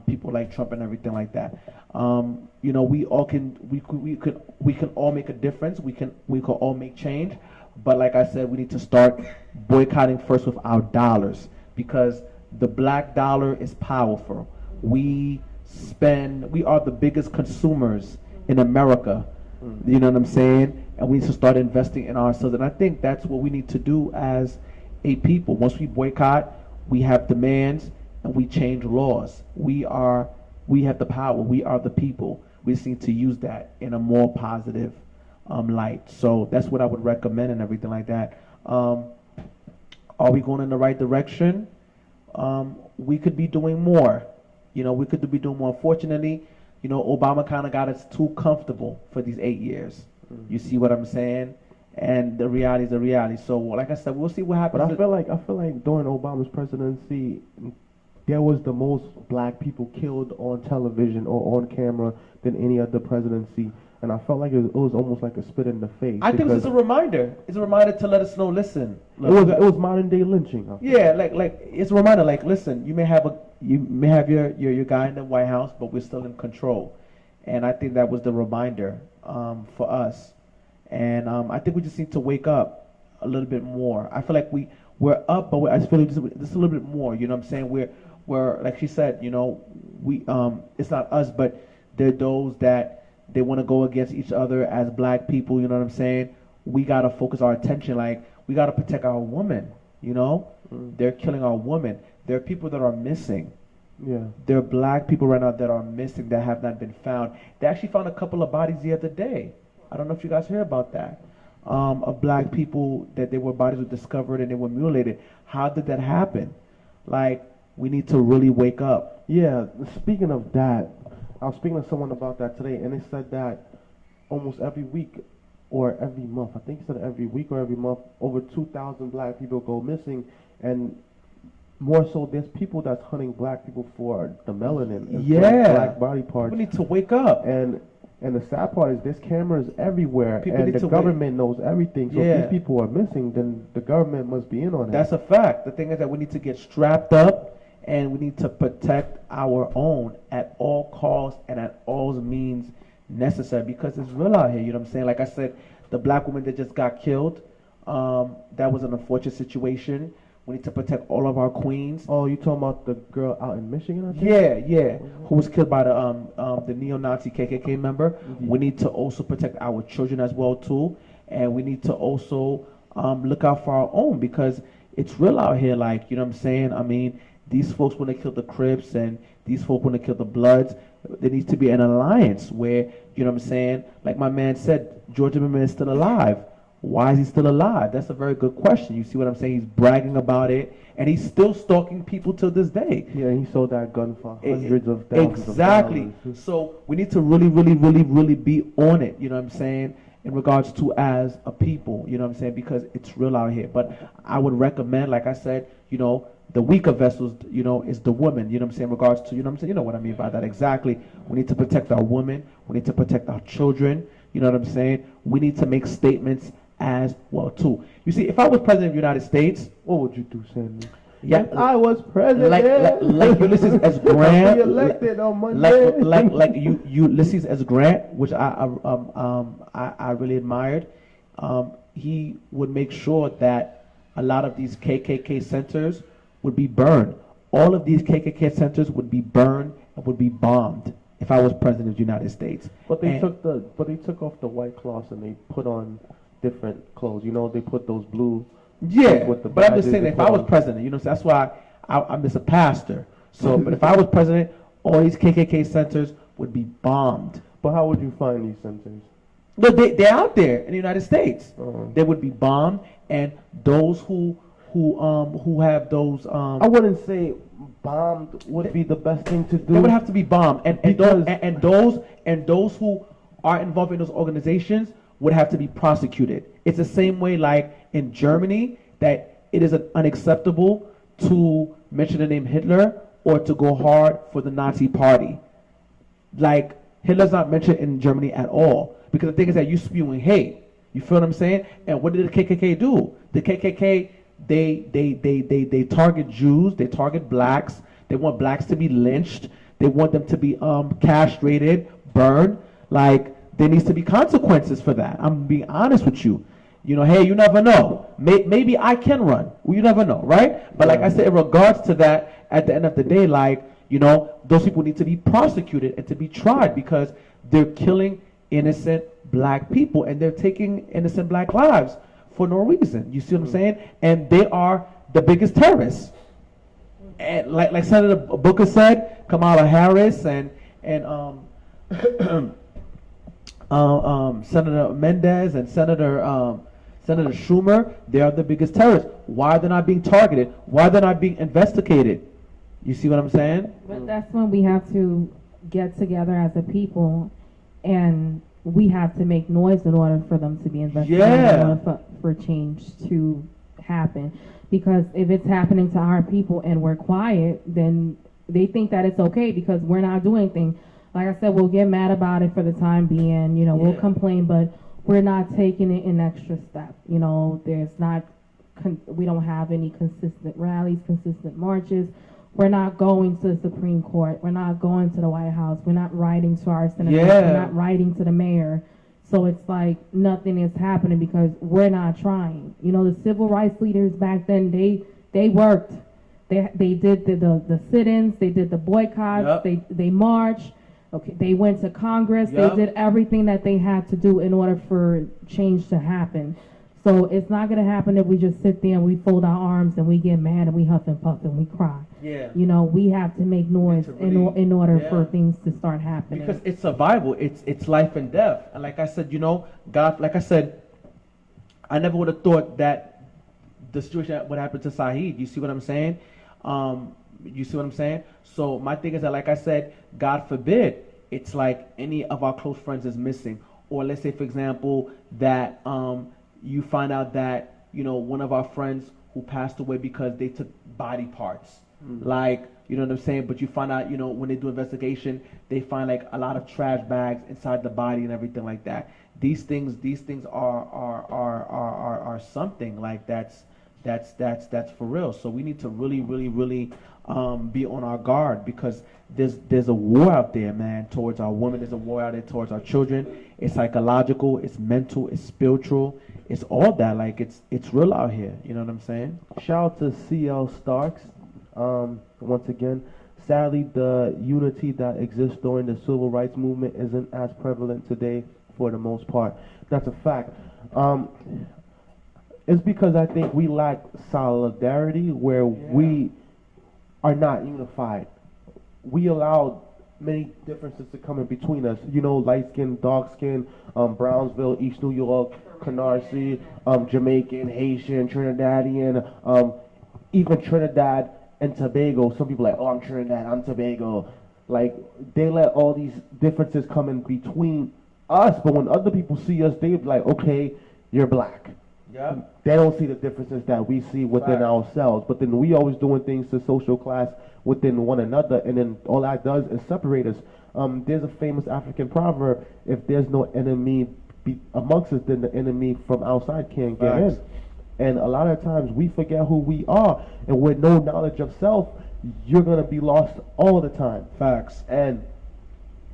people like Trump and everything like that. You know, we can all make a difference. We can all make change, but like I said, we need to start boycotting first with our dollars, because the black dollar is powerful. We are the biggest consumers in America. You know what I'm saying? And we need to start investing in ourselves. And I think that's what we need to do as a people. Once we boycott, we have demands and we change laws. We have the power. We are the people. We just need to use that in a more positive light. So that's what I would recommend and everything like that. Are we going in the right direction? we could be doing more. We could be doing more. Unfortunately, Obama kind of got us too comfortable for these 8 years. You see what I'm saying? And the reality is the reality. So, like I said, we'll see what happens. But I feel like during Obama's presidency, there was the most black people killed on television or on camera than any other presidency. And I felt like it was almost like a spit in the face. I think it's a reminder. It's a reminder to let us know. Listen, look, it was modern day lynching. Yeah, like it's a reminder. Like, listen, you may have your guy in the White House, but we're still in control. And I think that was the reminder for us. And I think we just need to wake up a little bit more. I feel like we're up, but I just feel like just a little bit more. You know what I'm saying? We're like she said. We it's not us, but there are those that they want to go against each other as black people. You know what I'm saying? We gotta focus our attention. Like, we gotta protect our women. They're killing our women. There are people that are missing. Yeah. There are black people right now that are missing that have not been found. They actually found a couple of bodies the other day. I don't know if you guys heard about that. Of black people that bodies were discovered and they were mutilated. How did that happen? Like, we need to really wake up. Yeah. Speaking of that, I was speaking to someone about that today, and they said that almost every week or every month, I think he said every week or every month, over 2,000 black people go missing, and more so, there's people that's hunting black people for the melanin and black body parts. We need to wake up. And the sad part is there's cameras everywhere, and the government knows everything. So if these people are missing, then the government must be in on it. That's a fact. The thing is that we need to get strapped up, and we need to protect our own at all costs and at all means necessary, because it's real out here. You know what I'm saying? Like I said, the black woman that just got killed, that was an unfortunate situation. We need to protect all of our queens. Oh, you talking about the girl out in Michigan, I think? Yeah, who was killed by the neo-Nazi KKK member. Mm-hmm. We need to also protect our children as well too, and we need to also look out for our own, because it's real out here. Like, you know what I'm saying? I mean, these folks, when they killed the Crips and these folks when they killed the Bloods, there needs to be an alliance where, you know what I'm saying? Like my man said, George Zimmerman is still alive. Why is he still alive? That's a very good question. You see what I'm saying? He's bragging about it, and he's still stalking people to this day. Yeah, he sold that gun for hundreds of thousands of dollars. Exactly. So we need to really, really, really, really be on it, you know what I'm saying, in regards to as a people, you know what I'm saying, because it's real out here. But I would recommend, like I said, the weaker vessels, is the woman, you know what I'm saying, in regards to, you know what I'm saying, you know what I mean by that exactly. We need to protect our women. We need to protect our children, you know what I'm saying. We need to make statements as well too. You see, if I was president of the United States, what would you do, Sandy? Yeah, if I was president, like Ulysses S. Grant, be elected on Monday. like Ulysses S. Grant, which I really admired. He would make sure that a lot of these KKK centers would be burned. All of these KKK centers would be burned and would be bombed if I was president of the United States. But they took off the white cloths and they put on different clothes. They put those blue. Yeah, but I'm just saying, if I was president, that's why I'm just a pastor. So, but if I was president, all these KKK centers would be bombed. But how would you find these centers? But they're out there in the United States. They would be bombed, and those who have those. I wouldn't say bombed would be the best thing to do. They would have to be bombed, and those who are involved in those organizations would have to be prosecuted. It's the same way like in Germany that it is unacceptable to mention the name Hitler or to go hard for the Nazi party. Like, Hitler's not mentioned in Germany at all, because the thing is that you're spewing hate. You feel what I'm saying? And what did the KKK do? The KKK, they target Jews, they target blacks, they want blacks to be lynched, they want them to be castrated, burned. Like, there needs to be consequences for that. I'm being honest with you. Hey, you never know. Maybe I can run. Well, you never know, right? But like I said, in regards to that, at the end of the day, like, those people need to be prosecuted and to be tried, because they're killing innocent black people and they're taking innocent black lives for no reason. You see what I'm saying? And they are the biggest terrorists. And like Senator Booker said, Kamala Harris and Senator Mendez and Senator Senator Schumer, they are the biggest terrorists. Why they're not being targeted? Why they're not being investigated? You see what I'm saying? But that's when we have to get together as a people, and we have to make noise in order for them to be investigated, in order for change to happen. Because if it's happening to our people and we're quiet, then they think that it's okay because we're not doing anything. Like I said, we'll get mad about it for the time being, we'll complain, but we're not taking it an extra step. We don't have any consistent rallies, consistent marches. We're not going to the Supreme Court. We're not going to the White House. We're not writing to our senators. We're not writing to the mayor. So it's like nothing is happening because we're not trying. The civil rights leaders back then, they worked. They did the sit-ins. They did the boycotts. They marched. Okay, they went to Congress. They did everything that they had to do in order for change to happen. So it's not going to happen if we just sit there and we fold our arms and we get mad and we huff and puff and we cry. Yeah. We have to make noise in order for things to start happening. Because it's survival. It's life and death. And like I said, God, like I said, I never would have thought that the situation would happen to Saeed. You see what I'm saying? You see what I'm saying? So my thing is that, like I said, God forbid it's like any of our close friends is missing. Or let's say, for example, that you find out that, one of our friends who passed away because they took body parts. Mm-hmm. Like, you know what I'm saying? But you find out, when they do investigation, they find like a lot of trash bags inside the body and everything like that. These things are something like that's for real. So we need to really, really, really be on our guard because there's a war out there, man, towards our women. There's a war out there towards our children. It's psychological, it's mental, it's spiritual, it's all that. Like it's real out here. You know what I'm saying? Shout out to CL Starks. Once again, sadly, the unity that exists during the civil rights movement isn't as prevalent today for the most part. That's a fact. It's because I think we lack solidarity where we are not unified. We allowed many differences to come in between us. Light skin, dark skin, Brownsville, East New York, Canarsie, Jamaican, Haitian, Trinidadian, even Trinidad and Tobago. Some people are like, oh, I'm Trinidad, I'm Tobago. Like, they let all these differences come in between us, but when other people see us, they be like, okay, you're black. Yeah. They don't see the differences that we see within ourselves. But then we always doing things to social class within one another, and then all that does is separate us. There's a famous African proverb: if there's no enemy amongst us, then the enemy from outside can't get in. And a lot of times we forget who we are, and with no knowledge of self, you're gonna be lost all the time. Facts. And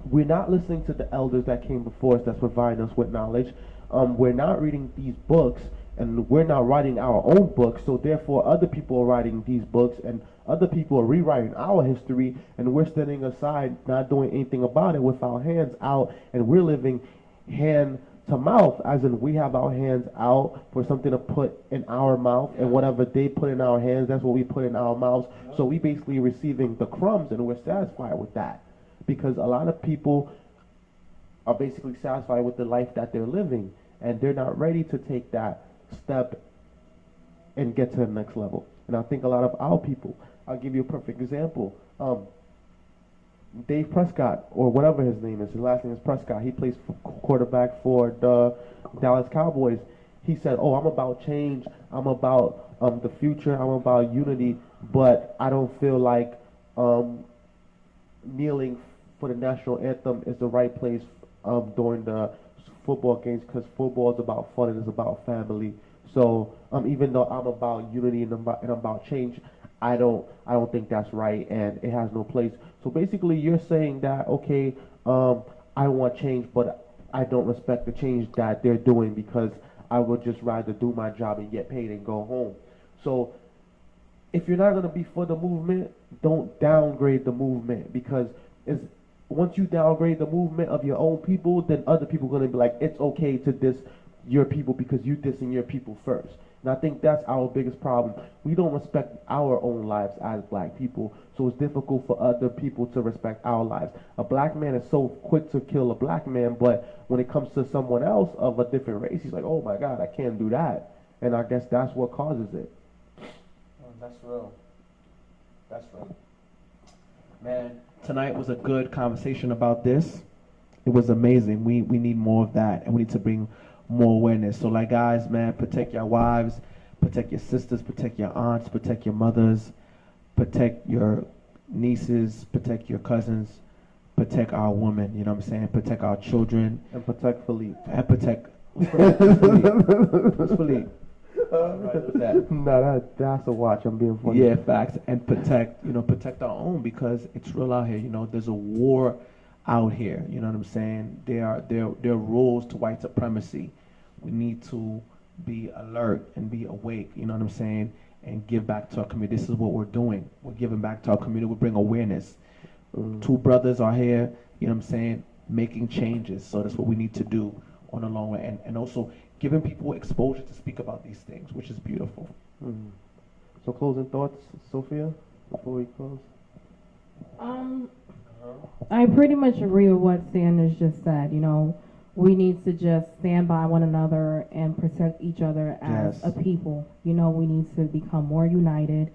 we're not listening to the elders that came before us that's providing us with knowledge. We're not reading these books, and we're not writing our own books, so therefore other people are writing these books, and other people are rewriting our history, and we're standing aside not doing anything about it with our hands out, and we're living hand to mouth, as in we have our hands out for something to put in our mouth, and whatever they put in our hands, that's what we put in our mouths. So we basically receiving the crumbs, and we're satisfied with that, because a lot of people are basically satisfied with the life that they're living, and they're not ready to take that step and get to the next level. And I think a lot of our people, I'll give you a perfect example. Dave Prescott, or whatever his name is, his last name is Prescott, he plays quarterback for the Dallas Cowboys. He said, oh, I'm about change, I'm about the future, I'm about unity, but I don't feel like kneeling for the national anthem is the right place during the football games, because football is about fun and it's about family. So even though I'm about unity and I'm about change, I don't think that's right, and it has no place. So basically, you're saying that, okay, I want change, but I don't respect the change that they're doing, because I would just rather do my job and get paid and go home. So if you're not going to be for the movement, don't downgrade the movement, because once you downgrade the movement of your own people, then other people are going to be like, it's okay to diss your people because you dissing your people first. And I think that's our biggest problem. We don't respect our own lives as black people, so it's difficult for other people to respect our lives. A black man is so quick to kill a black man, but when it comes to someone else of a different race, he's like, oh my God, I can't do that. And I guess that's what causes it. Oh, that's real. That's real. Man, tonight was a good conversation about this. It was amazing. We need more of that, and we need to bring more awareness. So, like, guys, man, protect your wives, protect your sisters, protect your aunts, protect your mothers, protect your nieces, protect your cousins, protect our women, you know what I'm saying? Protect our children. And protect Philippe. And protect What's Philippe? No, that's a watch. I'm being funny. Yeah, facts. And protect our own, because it's real out here. You know, there's a war out here. You know what I'm saying? There are rules to white supremacy. We need to be alert and be awake. You know what I'm saying? And give back to our community. This is what we're doing. We're giving back to our community. We bring awareness. Two brothers are here. You know what I'm saying? Making changes. So that's what we need to do on the long run, and also giving people exposure to speak about these things, which is beautiful. So closing thoughts, Sophia, before we close? I pretty much agree with what Sanders just said. You know, we need to just stand by one another and protect each other as a people. You know, we need to become more united.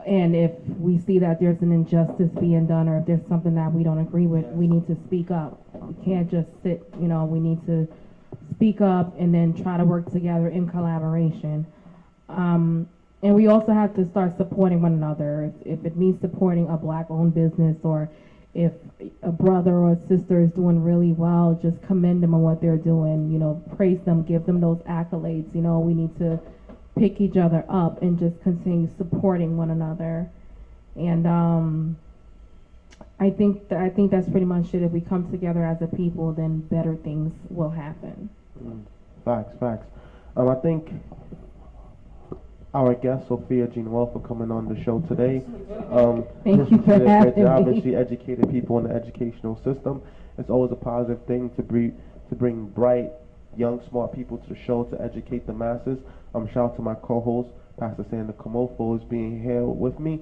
And if we see that there's an injustice being done, or if there's something that we don't agree with, we need to speak up. We can't just sit, you know, we need to speak up and then try to work together in collaboration. And we also have to start supporting one another. If it means supporting a black-owned business, or if a brother or a sister is doing really well, just commend them on what they're doing, you know, praise them, give them those accolades. You know, we need to pick each other up and just continue supporting one another. And I think that's pretty much it. If we come together as a people, then better things will happen. Facts. I think our guest, Sophia Jean-Noel, for coming on the show today. Thank you for having me. And she educated people in the educational system. It's always a positive thing to bring bright, young, smart people to the show to educate the masses. Shout out to my co-host, Pastor Sandra Cameau, for always being here with me.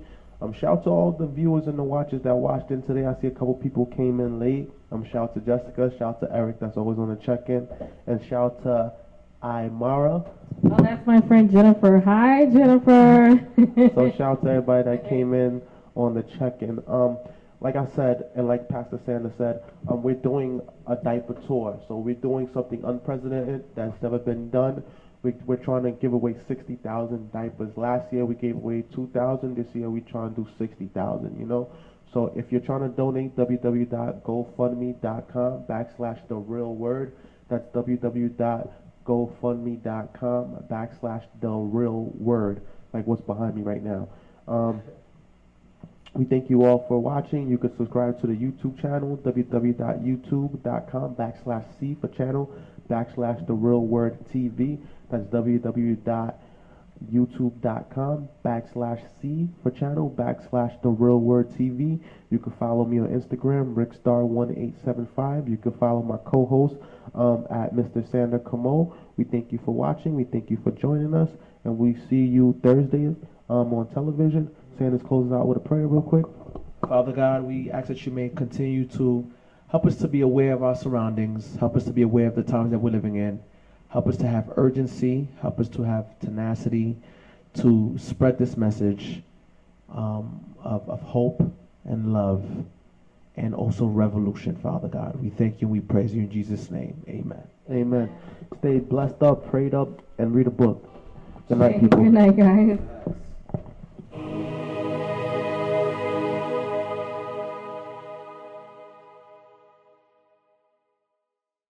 Shout out to all the viewers and the watchers that watched in today. I see a couple people came in late. Shout out to Jessica. Shout out to Eric, that's always on the check-in. And shout out to Imara. Oh, that's my friend Jennifer. Hi, Jennifer. So shout out to everybody that came in on the check-in. Like I said, and like Pastor Sanders said, we're doing a diaper tour. So we're doing something unprecedented that's never been done. We're trying to give away 60,000 diapers. Last year we gave away 2,000. This year we're trying to do 60,000, you know. So if you're trying to donate, www.gofundme.com/therealword. That's www.gofundme.com/therealword, like what's behind me right now. We thank you all for watching. You can subscribe to the YouTube channel, www.youtube.com/C for channel /therealwordtv. That's www.youtube.com/C for channel /therealwordtv. You can follow me on Instagram, rickstar1875. You can follow my co-host at Mr. Sandra Cameau. We thank you for watching. We thank you for joining us, and we see you Thursday on television. Sanders closes out with a prayer real quick. Father God, we ask that you may continue to help us to be aware of our surroundings. Help us to be aware of the times that we're living in. Help us to have urgency. Help us to have tenacity to spread this message of hope and love, and also revolution, Father God. We thank you and we praise you in Jesus' name. Amen. Amen. Stay blessed up, prayed up, and read a book. Good night, people. Good night, guys.